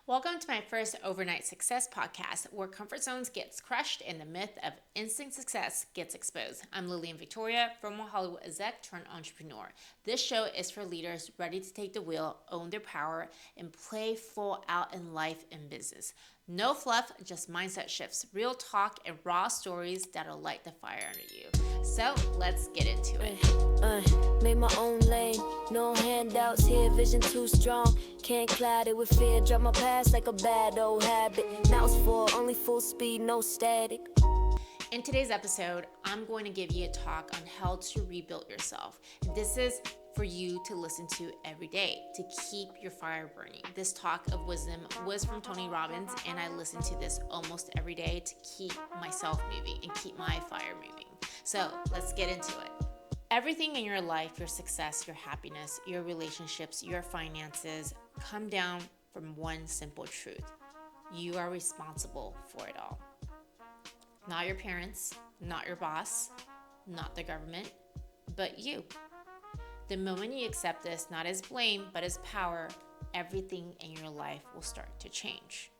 Welcome to my first overnight success podcast, where comfort zones gets crushed and the myth of instant success gets exposed. I'm Lillian Victoria, former Hollywood exec turned entrepreneur. This show is for leaders ready to take the wheel, own their power, and play full out in life and business. No fluff, just mindset shifts, real talk, and raw stories that'll light the fire under you. So let's get into it. Made my own lane, no handouts here, vision too strong. Can't cloud it with fear, drop my past like a bad old habit. Now it's only full speed, no static. In today's episode, I'm going to give you a talk on how to rebuild yourself. This is for you to listen to every day to keep your fire burning. This talk of wisdom was from Tony Robbins, and I listen to this almost every day to keep myself moving and keep my fire moving. So let's get into it. Everything in your life, your success, your happiness, your relationships, your finances, come down from one simple truth. You are responsible for it all. Not your parents, not your boss, not the government, but you. The moment you accept this, not as blame, but as power, everything in your life will start to change.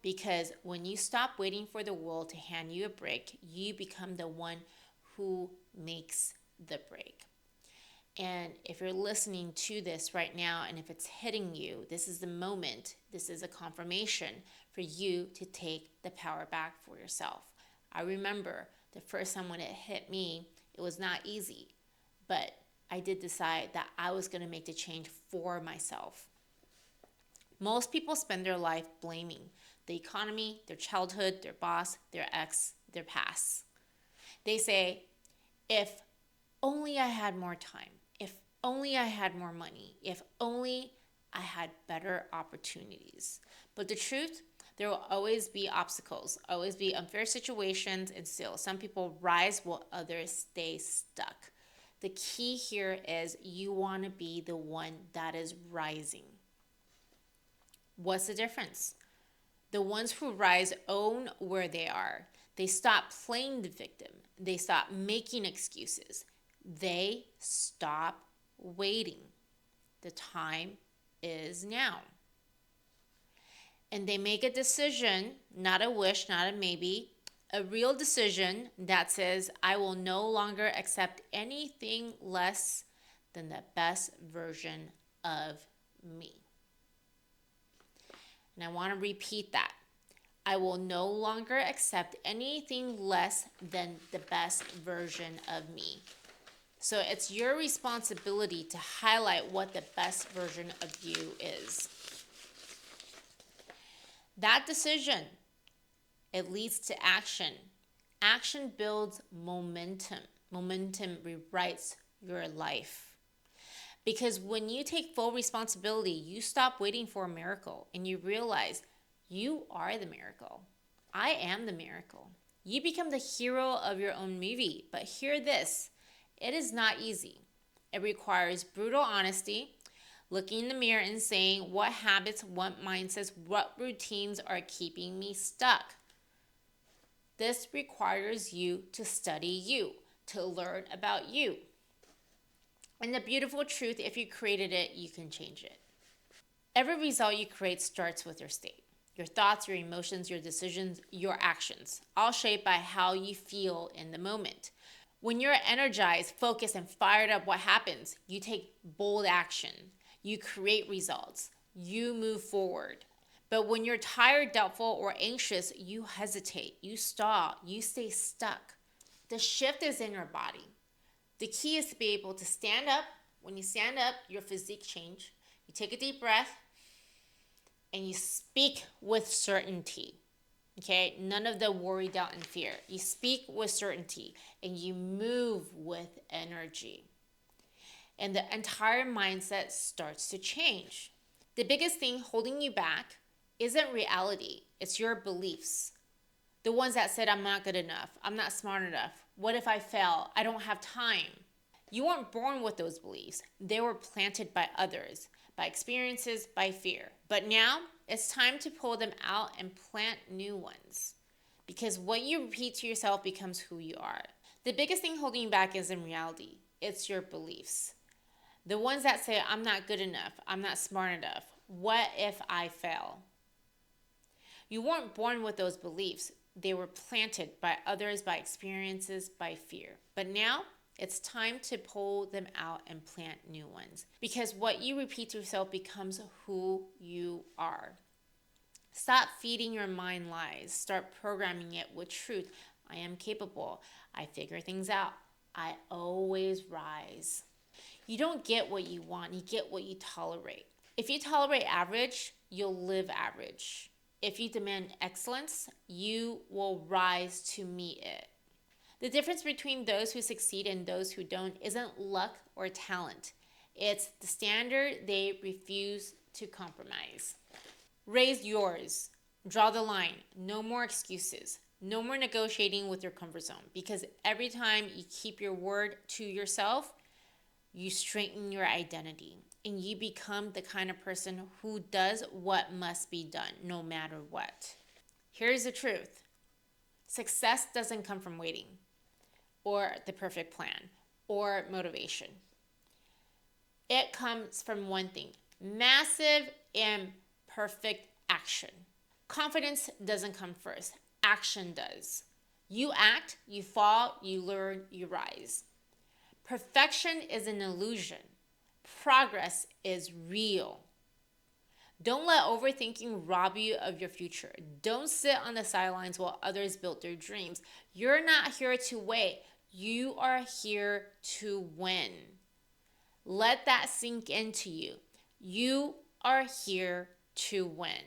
Because when you stop waiting for the world to hand you a break, you become the one who makes the break. And if you're listening to this right now, and if it's hitting you, this is the moment, this is a confirmation for you to take the power back for yourself. I remember the first time when it hit me, it was not easy, but I did decide that I was going to make the change for myself. Most people spend their life blaming the economy, their childhood, their boss, their ex, their past. They say, if only I had more time, if only I had more money, if only I had better opportunities. But the truth, there will always be obstacles, always be unfair situations, and still some people rise while others stay stuck. The key here is you want to be the one that is rising. What's the difference? The ones who rise own where they are. They stop playing the victim. They stop making excuses. They stop waiting. The time is now. And they make a decision, not a wish, not a maybe, a real decision that says, I will no longer accept anything less than the best version of me. And I want to repeat that. I will no longer accept anything less than the best version of me. So it's your responsibility to highlight what the best version of you is. That decision, it leads to action. Action builds momentum. Momentum rewrites your life. Because when you take full responsibility, you stop waiting for a miracle and you realize you are the miracle. I am the miracle. You become the hero of your own movie. But hear this, it is not easy. It requires brutal honesty, looking in the mirror and saying, what habits, what mindsets, what routines are keeping me stuck? This requires you to study you, to learn about you. And the beautiful truth, if you created it, you can change it. Every result you create starts with your state. Your thoughts, your emotions, your decisions, your actions, all shaped by how you feel in the moment. When you're energized, focused, and fired up, what happens? You take bold action. You create results. You move forward. But when you're tired, doubtful, or anxious, you hesitate. You stall. You stay stuck. The shift is in your body. The key is to be able to stand up. When you stand up, your physique changes. You take a deep breath and you speak with certainty. Okay? None of the worry, doubt, and fear. You speak with certainty and you move with energy. And the entire mindset starts to change. The biggest thing holding you back isn't reality. It's your beliefs. The ones that said, I'm not good enough. I'm not smart enough. What if I fail? I don't have time. You weren't born with those beliefs. They were planted by others, by experiences, by fear. But now it's time to pull them out and plant new ones. Because what you repeat to yourself becomes who you are. The biggest thing holding you back isn't reality. It's your beliefs. The ones that say, I'm not good enough. I'm not smart enough. What if I fail? You weren't born with those beliefs. They were planted by others, by experiences, by fear. But now it's time to pull them out and plant new ones. Because what you repeat to yourself becomes who you are. Stop feeding your mind lies. Start programming it with truth. I am capable. I figure things out. I always rise. You don't get what you want. You get what you tolerate. If you tolerate average, you'll live average. If you demand excellence, you will rise to meet it. The difference between those who succeed and those who don't isn't luck or talent. It's the standard they refuse to compromise. Raise yours. Draw the line. No more excuses. No more negotiating with your comfort zone. Because every time you keep your word to yourself, you strengthen your identity. And you become the kind of person who does what must be done, no matter what. Here's the truth. Success doesn't come from waiting, or the perfect plan, or motivation. It comes from one thing: massive imperfect action. Confidence doesn't come first. Action does. You act, you fall, you learn, you rise. Perfection is an illusion. Progress is real. Don't let overthinking rob you of your future. Don't sit on the sidelines while others build their dreams. You're not here to wait. You are here to win. Let that sink into you. You are here to win.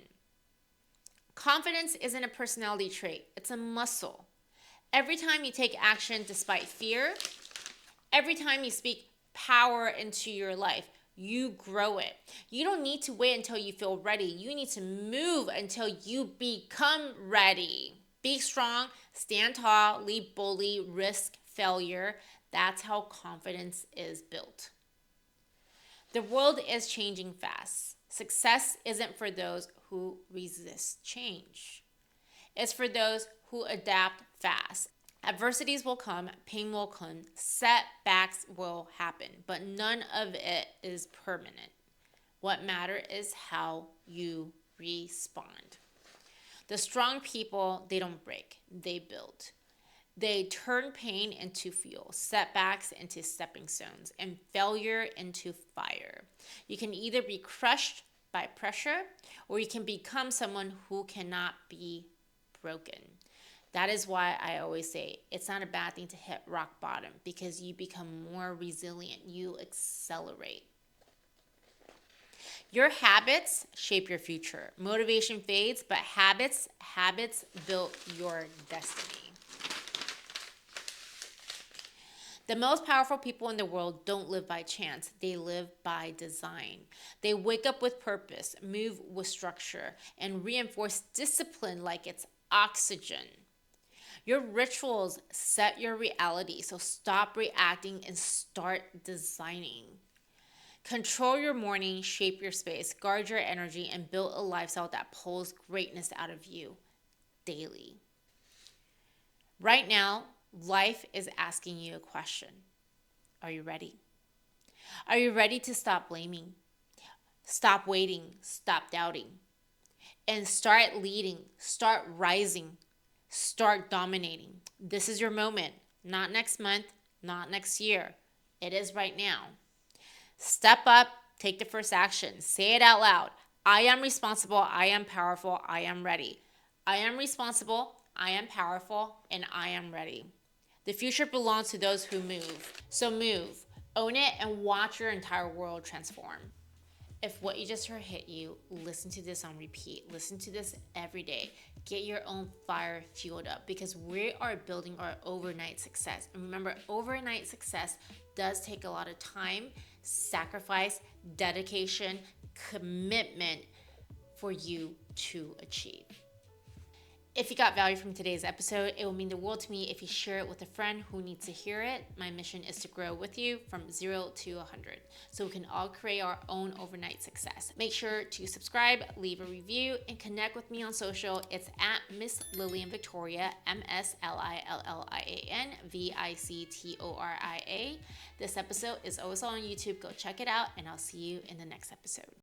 Confidence isn't a personality trait. It's a muscle. Every time you take action despite fear, every time you speak power into your life, you grow it. You don't need to wait until you feel ready. You need to move until you become ready. Be strong, stand tall, lead boldly, risk failure. That's how confidence is built. The world is changing fast. Success isn't for those who resist change. It's for those who adapt fast. Adversities will come, pain will come, setbacks will happen, but none of it is permanent. What matters is how you respond. The strong people, they don't break, they build. They turn pain into fuel, setbacks into stepping stones, and failure into fire. You can either be crushed by pressure, or you can become someone who cannot be broken. That is why I always say it's not a bad thing to hit rock bottom, because you become more resilient. You accelerate. Your habits shape your future. Motivation fades, but habits build your destiny. The most powerful people in the world don't live by chance. They live by design. They wake up with purpose, move with structure, and reinforce discipline like it's oxygen. Your rituals set your reality, so stop reacting and start designing. Control your morning, shape your space, guard your energy, and build a lifestyle that pulls greatness out of you daily. Right now, life is asking you a question. Are you ready? Are you ready to stop blaming? Stop waiting, stop doubting, and start leading, start rising, start dominating. This is your moment, not next month, not next year. It is right now. Step up, take the first action, say it out loud. I am responsible, I am powerful, I am ready. I am responsible, I am powerful, and I am ready. The future belongs to those who move. So move, own it, and watch your entire world transform. If what you just heard hit you, listen to this on repeat. Listen to this every day. Get your own fire fueled up, because we are building our overnight success. And remember, overnight success does take a lot of time, sacrifice, dedication, commitment for you to achieve. If you got value from today's episode, it will mean the world to me if you share it with a friend who needs to hear it. My mission is to grow with you from 0 to 100, so we can all create our own overnight success. Make sure to subscribe, leave a review, and connect with me on social. It's at Miss Lillian Victoria, MSLILLIAN VICTORIA. This episode is also on YouTube. Go check it out, and I'll see you in the next episode.